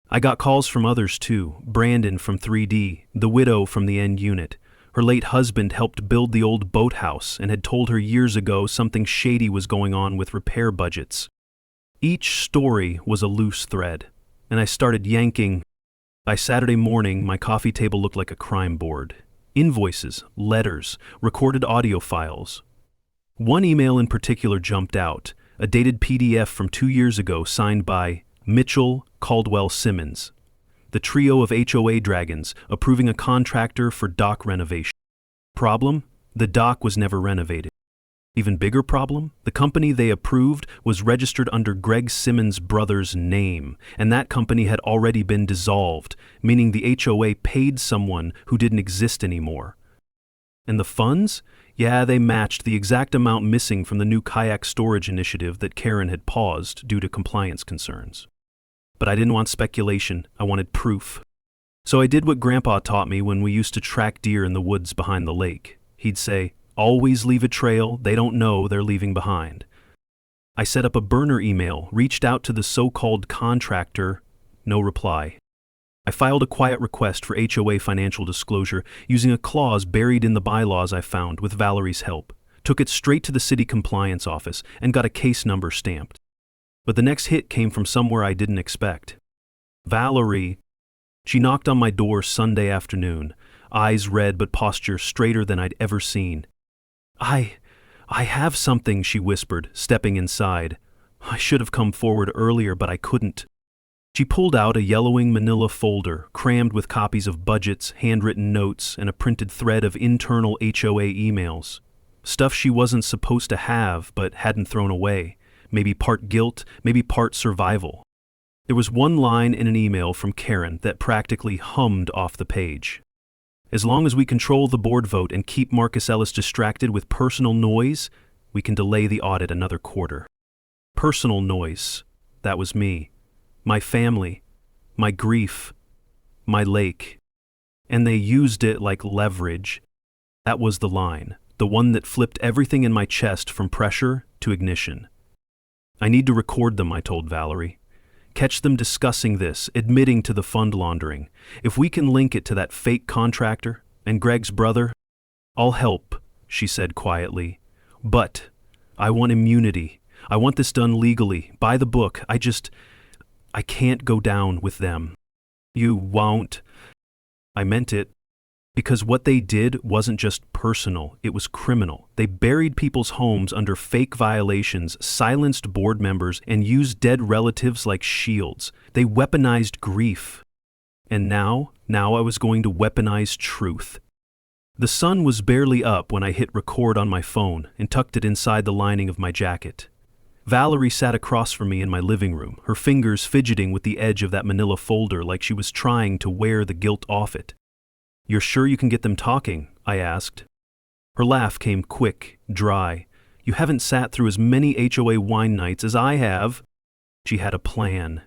I got calls from others too. Brandon from 3D, the widow from the end unit. Her late husband helped build the old boathouse and had told her years ago something shady was going on with repair budgets. Each story was a loose thread, and I started yanking. By Saturday morning, my coffee table looked like a crime board. Invoices, letters, recorded audio files. One email in particular jumped out, a dated PDF from 2 years ago signed by Mitchell Caldwell Simmons, the trio of HOA dragons approving a contractor for dock renovation. Problem? The dock was never renovated. Even bigger problem, the company they approved was registered under Greg Simmons' brother's name, and that company had already been dissolved, meaning the HOA paid someone who didn't exist anymore. And the funds? Yeah, they matched the exact amount missing from the new kayak storage initiative that Karen had paused due to compliance concerns. But I didn't want speculation, I wanted proof. So I did what Grandpa taught me when we used to track deer in the woods behind the lake. He'd say, "Always leave a trail they don't know they're leaving behind." I set up a burner email, reached out to the so-called contractor, no reply. I filed a quiet request for HOA financial disclosure using a clause buried in the bylaws I found with Valerie's help, took it straight to the city compliance office, and got a case number stamped. But the next hit came from somewhere I didn't expect. Valerie. She knocked on my door Sunday afternoon, eyes red but posture straighter than I'd ever seen. I have something," she whispered, stepping inside. "I should have come forward earlier, but I couldn't." She pulled out a yellowing manila folder, crammed with copies of budgets, handwritten notes, and a printed thread of internal HOA emails. Stuff she wasn't supposed to have, but hadn't thrown away. Maybe part guilt, maybe part survival. There was one line in an email from Karen that practically hummed off the page. "As long as we control the board vote and keep Marcus Ellis distracted with personal noise, we can delay the audit another quarter." Personal noise. That was me. My family. My grief. My lake. And they used it like leverage. That was the line, the one that flipped everything in my chest from pressure to ignition. "I need to record them," I told Valerie. "Catch them discussing this, admitting to the fund laundering. If we can link it to that fake contractor and Greg's brother, I'll help," she said quietly. "But I want immunity. I want this done legally, by the book. I can't go down with them." "You won't." I meant it. Because what they did wasn't just personal, it was criminal. They buried people's homes under fake violations, silenced board members, and used dead relatives like shields. They weaponized grief. And now I was going to weaponize truth. The sun was barely up when I hit record on my phone and tucked it inside the lining of my jacket. Valerie sat across from me in my living room, her fingers fidgeting with the edge of that manila folder like she was trying to wear the guilt off it. "You're sure you can get them talking?" I asked. Her laugh came quick, dry. "You haven't sat through as many HOA wine nights as I have." She had a plan,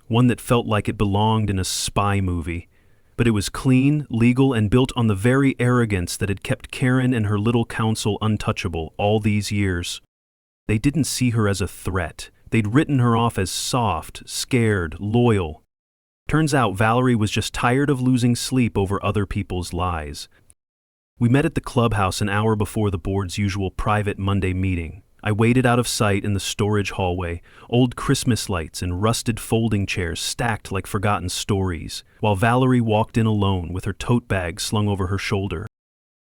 one that felt like it belonged in a spy movie. But it was clean, legal, and built on the very arrogance that had kept Karen and her little council untouchable all these years. They didn't see her as a threat. They'd written her off as soft, scared, loyal. Turns out Valerie was just tired of losing sleep over other people's lies. We met at the clubhouse an hour before the board's usual private Monday meeting. I waited out of sight in the storage hallway, old Christmas lights and rusted folding chairs stacked like forgotten stories, while Valerie walked in alone with her tote bag slung over her shoulder.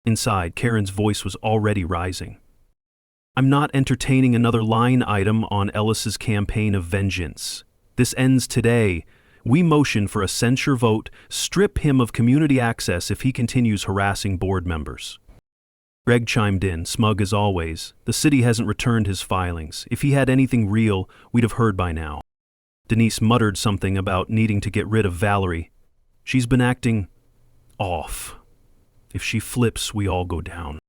Inside, Karen's voice was already rising. "I'm not entertaining another line item on Ellis's campaign of vengeance. This ends today. We motion for a censure vote, strip him of community access if he continues harassing board members." Greg chimed in, smug as always. "The city hasn't returned his filings. If he had anything real, we'd have heard by now." Denise muttered something about needing to get rid of Valerie. "She's been acting off. If she flips, we all go down."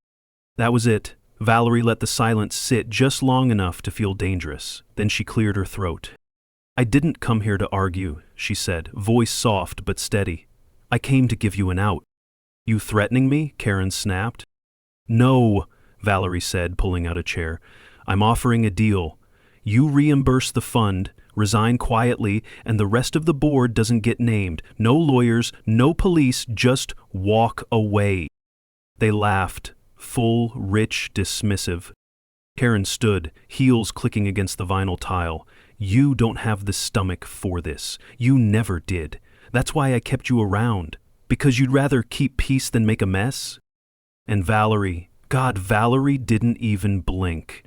That was it. Valerie let the silence sit just long enough to feel dangerous. Then she cleared her throat. "I didn't come here to argue," she said, voice soft but steady. "I came to give you an out." "You threatening me?" Karen snapped. "No," Valerie said, pulling out a chair. "I'm offering a deal. You reimburse the fund, resign quietly, and the rest of the board doesn't get named. No lawyers, no police, just walk away." They laughed, full, rich, dismissive. Karen stood, heels clicking against the vinyl tile. "You don't have the stomach for this. You never did. That's why I kept you around. Because you'd rather keep peace than make a mess?" And Valerie didn't even blink.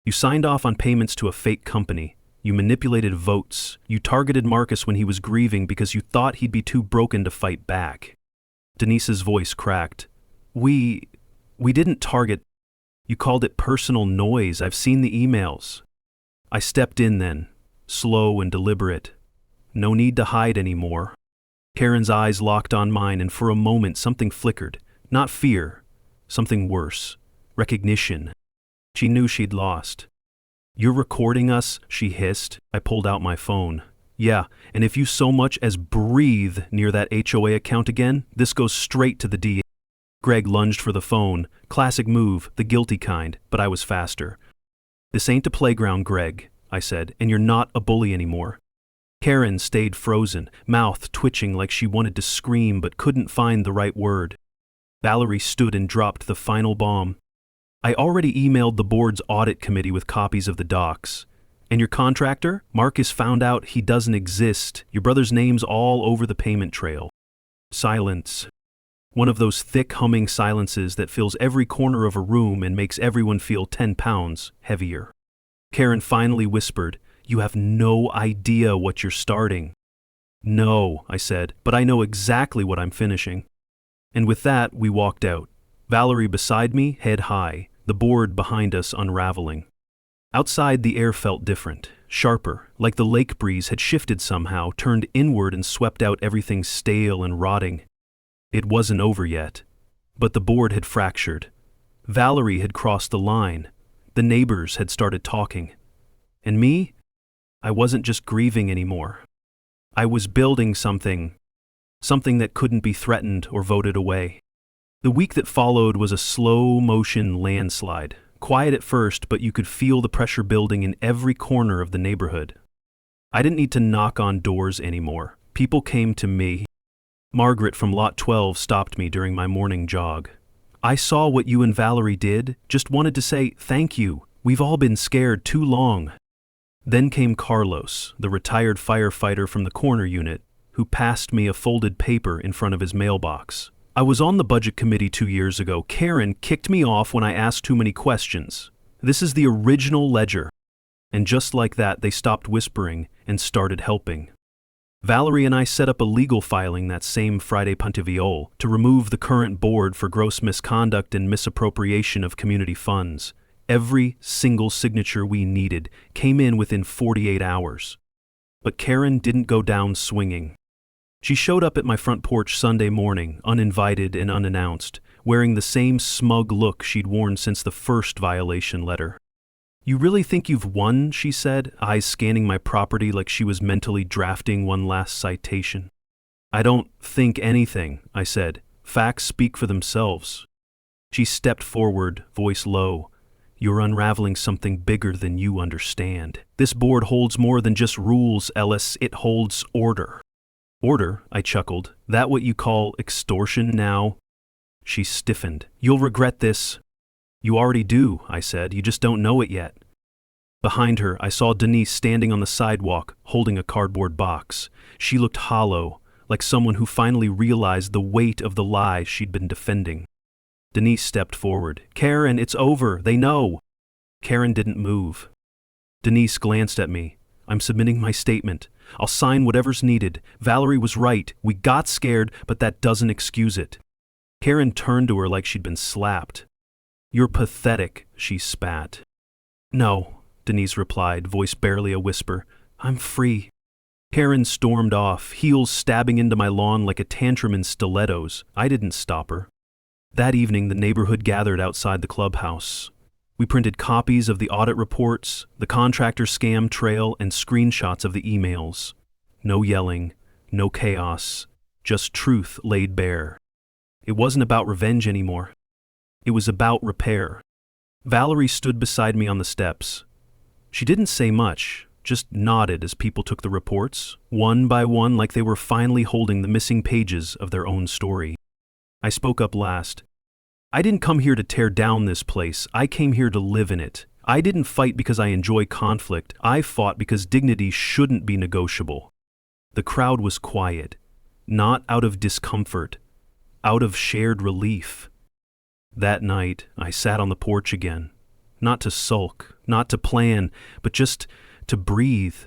"You signed off on payments to a fake company. You manipulated votes. You targeted Marcus when he was grieving because you thought he'd be too broken to fight back." Denise's voice cracked. We didn't target. You called it personal noise. I've seen the emails. I stepped in then, slow and deliberate. No need to hide anymore. Karen's eyes locked on mine, and for a moment something flickered. Not fear, something worse. Recognition. She knew she'd lost. You're recording us? She hissed. I pulled out my phone. Yeah, and if you so much as breathe near that HOA account again, this goes straight to the DA. Greg lunged for the phone. Classic move, the guilty kind, but I was faster. This ain't a playground, Greg, I said, and you're not a bully anymore. Karen stayed frozen, mouth twitching like she wanted to scream but couldn't find the right word. Valerie stood and dropped the final bomb. I already emailed the board's audit committee with copies of the docs. And your contractor? Marcus found out he doesn't exist. Your brother's name's all over the payment trail. Silence. One of those thick humming silences that fills every corner of a room and makes everyone feel 10 pounds heavier. Karen finally whispered, "You have no idea what you're starting." "No," I said, "but I know exactly what I'm finishing." And with that, we walked out. Valerie beside me, head high, the board behind us unraveling. Outside, the air felt different, sharper, like the lake breeze had shifted somehow, turned inward and swept out everything stale and rotting. It wasn't over yet, but the board had fractured. Valerie had crossed the line. The neighbors had started talking. And me? I wasn't just grieving anymore. I was building something that couldn't be threatened or voted away. The week that followed was a slow-motion landslide. Quiet at first, but you could feel the pressure building in every corner of the neighborhood. I didn't need to knock on doors anymore. People came to me. Margaret from Lot 12 stopped me during my morning jog. "I saw what you and Valerie did. Just wanted to say thank you. We've all been scared too long." Then came Carlos, the retired firefighter from the corner unit, who passed me a folded paper in front of his mailbox. I was on the budget committee 2 years ago. Karen kicked me off when I asked too many questions. This is the original ledger. And just like that, they stopped whispering and started helping. Valerie and I set up a legal filing that same Friday Pontiviol to remove the current board for gross misconduct and misappropriation of community funds. Every single signature we needed came in within 48 hours. But Karen didn't go down swinging. She showed up at my front porch Sunday morning, uninvited and unannounced, wearing the same smug look she'd worn since the first violation letter. "You really think you've won?" she said, eyes scanning my property like she was mentally drafting one last citation. "I don't think anything," I said. "Facts speak for themselves." She stepped forward, voice low. "You're unraveling something bigger than you understand. This board holds more than just rules, Ellis. It holds order." "Order?" I chuckled. "That what you call extortion now?" She stiffened. "You'll regret this." "You already do," I said. "You just don't know it yet." Behind her, I saw Denise standing on the sidewalk, holding a cardboard box. She looked hollow, like someone who finally realized the weight of the lie she'd been defending. Denise stepped forward. "Karen, it's over. They know." Karen didn't move. Denise glanced at me. "I'm submitting my statement. I'll sign whatever's needed. Valerie was right. We got scared, but that doesn't excuse it." Karen turned to her like she'd been slapped. "You're pathetic," she spat. "No," Denise replied, voice barely a whisper. "I'm free." Karen stormed off, heels stabbing into my lawn like a tantrum in stilettos. I didn't stop her. That evening, the neighborhood gathered outside the clubhouse. We printed copies of the audit reports, the contractor scam trail, and screenshots of the emails. No yelling, no chaos, just truth laid bare. It wasn't about revenge anymore. It was about repair. Valerie stood beside me on the steps. She didn't say much, just nodded as people took the reports, one by one, like they were finally holding the missing pages of their own story. I spoke up last. "I didn't come here to tear down this place. I came here to live in it. I didn't fight because I enjoy conflict. I fought because dignity shouldn't be negotiable." The crowd was quiet, not out of discomfort, out of shared relief. That night, I sat on the porch again, not to sulk, not to plan, but just to breathe.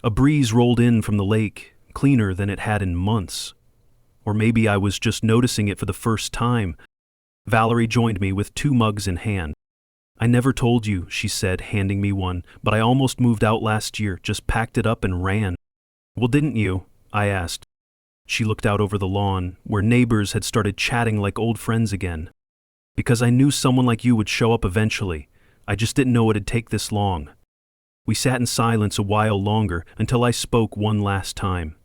A breeze rolled in from the lake, cleaner than it had in months. Or maybe I was just noticing it for the first time. Valerie joined me with 2 mugs in hand. I never told you, she said, handing me one, but I almost moved out last year, just packed it up and ran. Well, didn't you? I asked. She looked out over the lawn, where neighbors had started chatting like old friends again. Because I knew someone like you would show up eventually. I just didn't know it'd take this long. We sat in silence a while longer until I spoke one last time.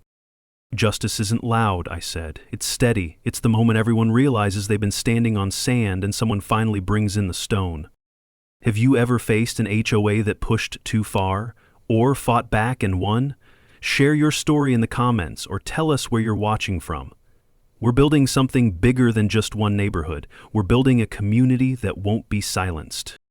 Justice isn't loud, I said. It's steady. It's the moment everyone realizes they've been standing on sand and someone finally brings in the stone. Have you ever faced an HOA that pushed too far, or fought back and won? Share your story in the comments or tell us where you're watching from. We're building something bigger than just one neighborhood. We're building a community that won't be silenced.